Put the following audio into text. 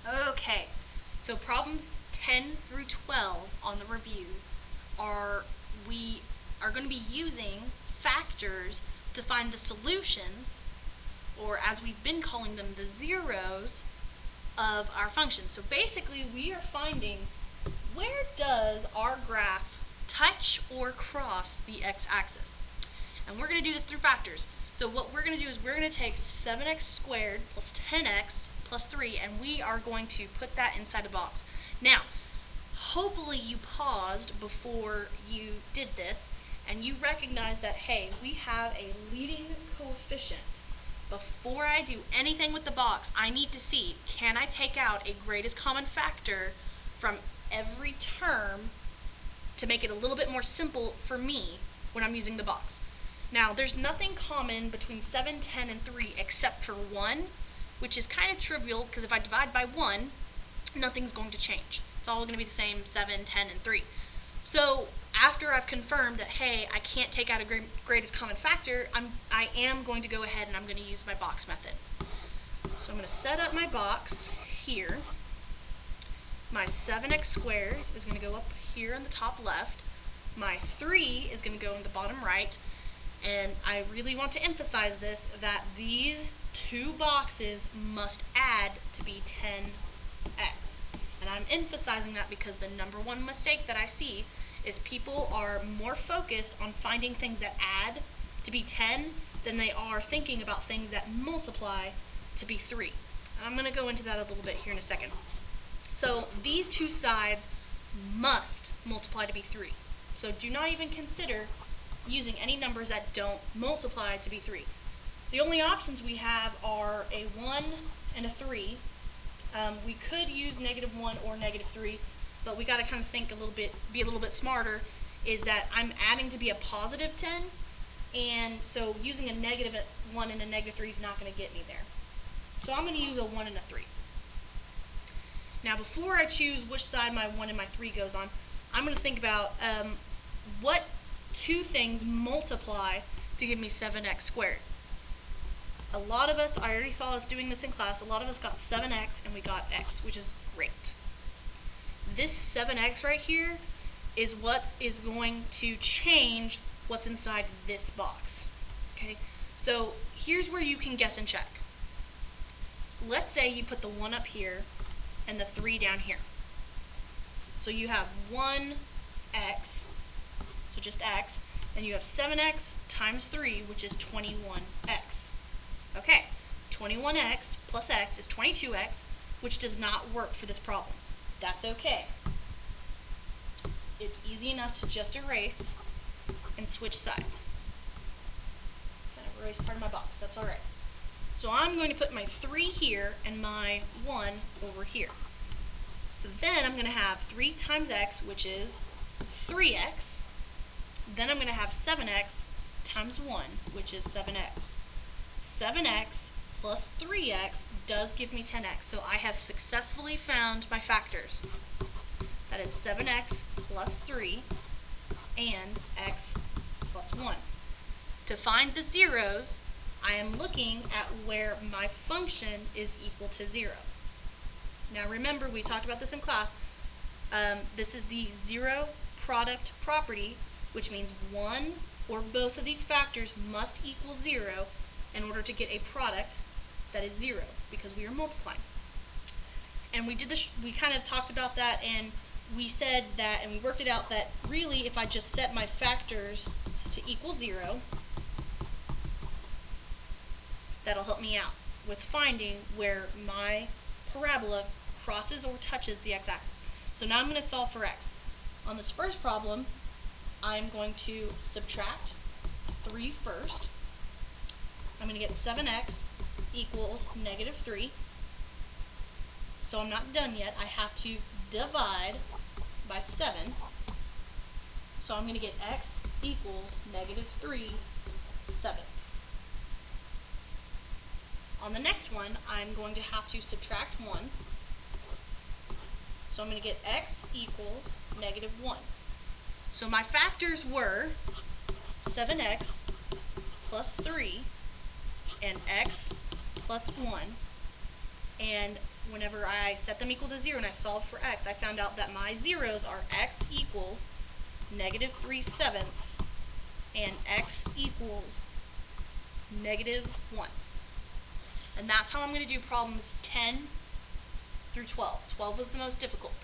Okay, so problems 10 through 12 on the review we are going to be using factors to find the solutions, or as we've been calling them, the zeros of our function. So basically we are finding where does our graph touch or cross the x-axis. And we're going to do this through factors. So what we're going to do is we're going to take 7x squared plus 10x plus 3, and we are going to put that inside a box. Now, hopefully you paused before you did this, and you recognize that, hey, we have a leading coefficient. Before I do anything with the box, I need to see, can I take out a greatest common factor from every term to make it a little bit more simple for me when I'm using the box. Now, there's nothing common between 7, 10, and 3 except for 1, which is kind of trivial because if I divide by 1, nothing's going to change. It's all going to be the same, 7, 10, and 3. So after I've confirmed that, hey, I can't take out a greatest common factor, I am going to go ahead and I'm going to use my box method. So I'm going to set up my box here. My 7x squared is going to go up here in the top left. My 3 is going to go in the bottom right. And I really want to emphasize this, that these two boxes must add to be 10x. And I'm emphasizing that because the number one mistake that I see is people are more focused on finding things that add to be 10 than they are thinking about things that multiply to be 3. And I'm going to go into that a little bit here in a second. So these two sides must multiply to be 3. So do not even consider using any numbers that don't multiply to be 3. The only options we have are a 1 and a 3. We could use -1 or -3, but we got to kind of think be a little bit smarter, is that I'm adding to be a positive 10, and so using a -1 and a -3 is not going to get me there. So I'm going to use a 1 and a 3. Now before I choose which side my 1 and my 3 goes on, I'm going to think about what two things multiply to give me 7x squared. A lot of us, I already saw us doing this in class, a lot of us got 7x and we got x, which is great. This 7x right here is what is going to change what's inside this box. Okay, so here's where you can guess and check. Let's say you put the 1 up here and the 3 down here. So you have 1x, so just x, and you have 7x times 3, which is 21x. Okay, 21x plus x is 22x, which does not work for this problem. That's okay. It's easy enough to just erase and switch sides. Kind of erase part of my box, that's alright. So I'm going to put my 3 here and my 1 over here. So then I'm going to have 3 times x, which is 3x. Then I'm going to have 7x times 1, which is 7x. 7x plus 3x does give me 10x, so I have successfully found my factors. That is 7x plus 3 and x plus 1. To find the zeros, I am looking at where my function is equal to 0. Now remember, we talked about this in class. This is the zero product property, which means one or both of these factors must equal 0 in order to get a product that is 0, because we are multiplying. And we did this, we kind of talked about that, and we said that, and we worked it out that really if I just set my factors to equal 0, that'll help me out with finding where my parabola crosses or touches the x-axis. So now I'm going to solve for x. On this first problem, I'm going to subtract 3 first. I'm going to get 7x equals -3. So I'm not done yet. I have to divide by 7. So I'm going to get x equals -3 sevenths. On the next one, I'm going to have to subtract 1. So I'm going to get x equals -1. So my factors were 7x plus 3 and x plus 1. And whenever I set them equal to 0 and I solved for x, I found out that my zeros are x equals negative 3/7 and x equals negative 1. And that's how I'm going to do problems 10 through 12. 12 was the most difficult.